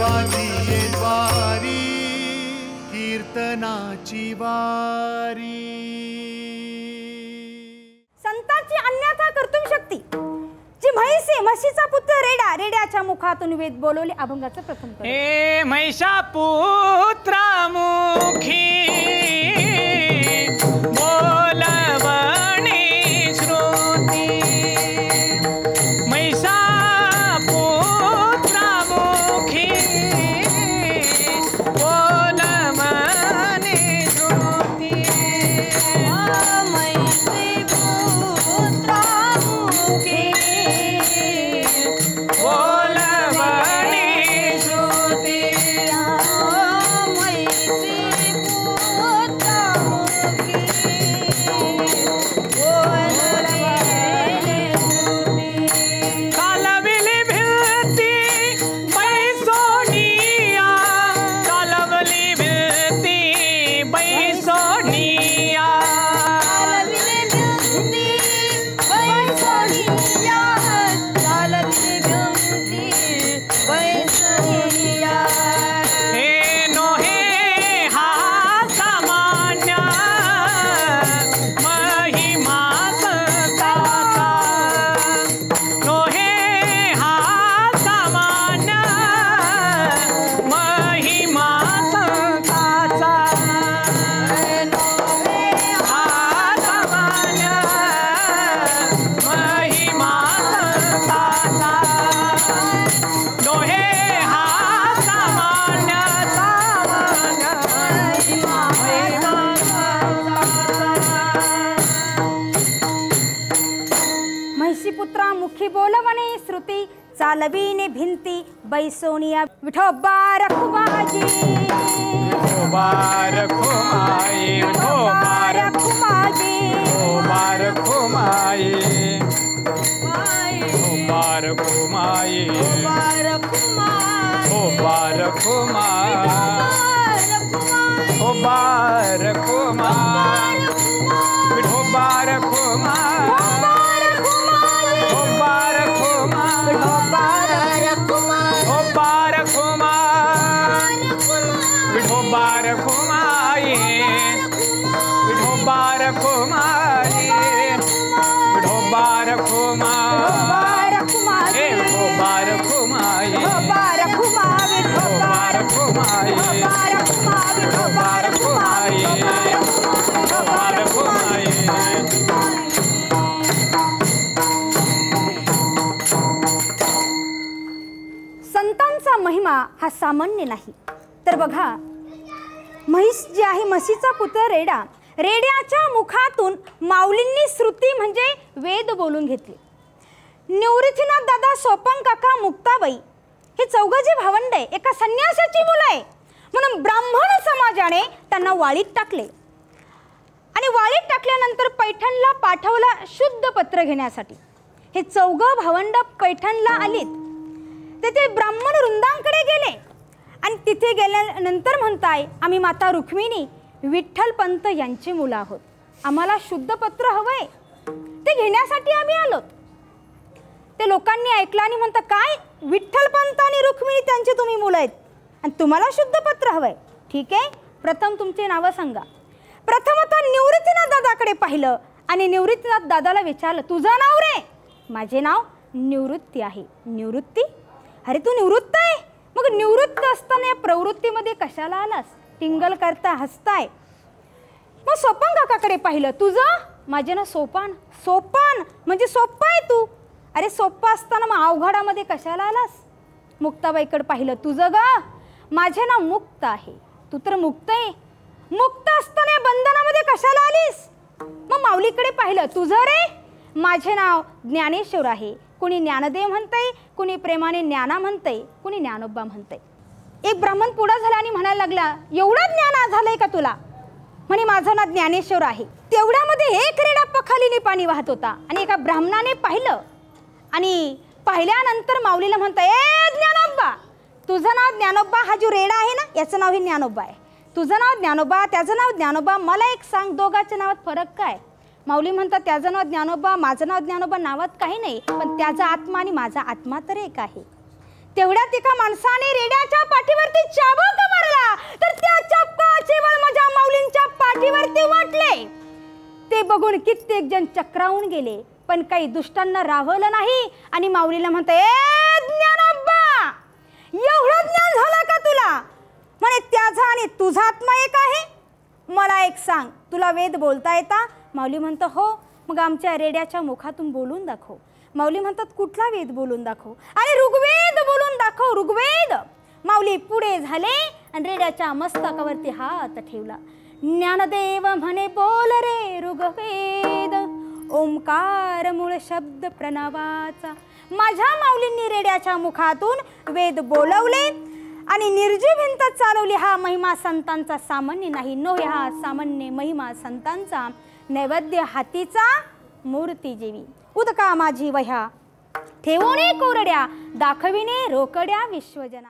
वाजिये वारी कीर्तनाची वारी। संतांची अन्यथा कर्तुम शक्ती जी म्हैसे म्हशीचा पुत्र रेडा रेड्याच्या मुखातून वेद बोलवले अभंगाचं प्रथम कर। हे म्हैसा पुत्रा मुखी बोलवणी श्रुती म्हैसा पुत्रा मुखी बोलवणी श्रुती म्हैसे पुत्रा मुखी बोलवणी श्रुती कालविली भिलती बैसोनिया कालवली भिलती बैसोनिया हे नोहे हा सामान्य महिमाच ताचा नोहे हा सामान्य महिमाच ताचा हा सामान्य महिमाच ताचा नोहे हा सामान्य म्हैसीपुत्रा मुखी बोलवणे श्रुती चालविने भिंती बैसोनिया विठोबा रखुमाजी बारखुमाई रखुमाजी बारखुमाई बारखुमाई बारखुमाई बारखुमाई विठो बारखुमाई बारखुमाई विठो बारखुमाई विठो बारखुमाई विठो बारखुमाई विठो बारखुमाई विठो बारखुमाई विठो बारखुमाई विठो बारखुमाई संतांचा महिमा हा सामान्य नाही तर बघा म्हैस जी आहे म्हशीचा पुत्र रेडा रेड्याच्या मुखातून माऊलींनी श्रुती म्हणजे वेद बोलून घेतले। निवृत्तीनाथ दादा सोपान काका मुक्ताबाई हे चौघे भावंड आहे एका संन्यासाची मुलं आहे म्हणून ब्राह्मण समाजाने त्यांना वाळीत टाकले आणि वाळीत टाकल्यानंतर पैठणला पाठवला शुद्ध पत्र घेण्यासाठी। हे चौघे भावंड पैठणला आलीत तेथे ब्राह्मण वृंदांकडे गेले आणि तिथे गेल्यानंतर म्हणताय आम्ही माता रुक्मिणी विठ्ठल पंत यांची मुलं आहोत आम्हाला शुद्ध पत्र हवंय ते घेण्यासाठी आम्ही आलो। ते लोकांनी ऐकलं आणि म्हणतात काय विठ्ठल पंत आणि रुक्मिणी त्यांची तुम्ही मुलं आहेत आणि तुम्हाला शुद्ध पत्र हवंय ठीक आहे प्रथम तुमचे नाव सांगा। प्रथमतः निवृत्तीनाथ दादाकडे पाहिलं आणि निवृत्तीनाथ दादाला विचारलं तुझं नाव रे? माझे नाव निवृत्ती आहे। निवृत्ती? अरे तू निवृत्त आहे मग निवृत्त असताना या प्रवृत्तीमध्ये कशाला आलास? टिंगल करता हसताय। मग सोपान काकाकडे पाहिलं तुझं? माझे नाव सोपान। सोपान म्हणजे सोप्पा आहे तू? अरे सोप्पा असताना मग अवघडामध्ये कशाला आलास? मुक्ताबाईकडे पाहिलं तुझं ग? माझे नाव मुक्त आहे। तू तर मुक्त आहे मुक्त असताना बंधनामध्ये कशाला आलीस? मग माऊलीकडे पाहिलं तुझं रे? माझे नाव ज्ञानेश्वर आहे। कुणी ज्ञानदेव म्हणतंय कुणी प्रेमाने ज्ञाना म्हणतंय कुणी ज्ञानोबा म्हणतंय। एक ब्राह्मण पुढे झाला आणि म्हणायला लागला एवढं ज्ञान झालंय का तुला? म्हणे माझं नाव ज्ञानेश्वर आहे। तेवढ्यामध्ये एक रेडा पखालीने पाणी वाहत होता आणि एका ब्राह्मणाने पाहिलं आणि पाहिल्यानंतर माऊलीला म्हणता ए ज्ञानोबा तुझं नाव ज्ञानोबा हा जो रेडा आहे ना याचं नाव हे ज्ञानोबा आहे। तुझं नाव ज्ञानोबा त्याचं नाव ज्ञानोबा मला एक सांग दोघांच्या नावात फरक काय? माऊली म्हणतात त्याचं नाव ज्ञानोबा माझं नाव ज्ञानोबा नावात काही नाही पण त्याचा आत्मा आणि माझा आत्मा तर एक आहे। तेवढ्यात एका माणसाने रेड्याच्या कित्येक जण चक्रावून गेले, पण काही दुष्टांना राहवलं नाही. आणि माऊलीला म्हणते, ए ज्ञानोबा, एवढं ज्ञान झालं का तुला? म्हणे त्याचा आणि तुझा आत्मा एक आहे. मला एक सांग, तुला वेद बोलता येता? माऊली म्हणतो हो. मग आमच्या रेड्याच्या मुखातून बोलून दाखव. माऊली म्हणतात कुठला वेद बोलून दाखव? अरे ऋग्वेद बोलून दाखव, ऋग्वेद. माऊली पुढे झाले आणि रेड्याच्या मस्तकावरती हात ठेवला. ज्ञानदेव म्हणे बोल रे ऋग्वेद, ओंकार मूळ शब्द प्रणवाचा. माझ्या माऊलींनी रेड्याच्या मुखातून वेद बोलवले आणि निर्जीव भिंत चालवली. हा महिमा संतांचा सामान्य नाही. नो हा सामान्य महिमा संतांचा, नैवेद्य हातीचा मूर्ती जेवी. उदका माझी वह्या ठेवणे कोरड्या, दाखविणे रोकड्या विश्वजना.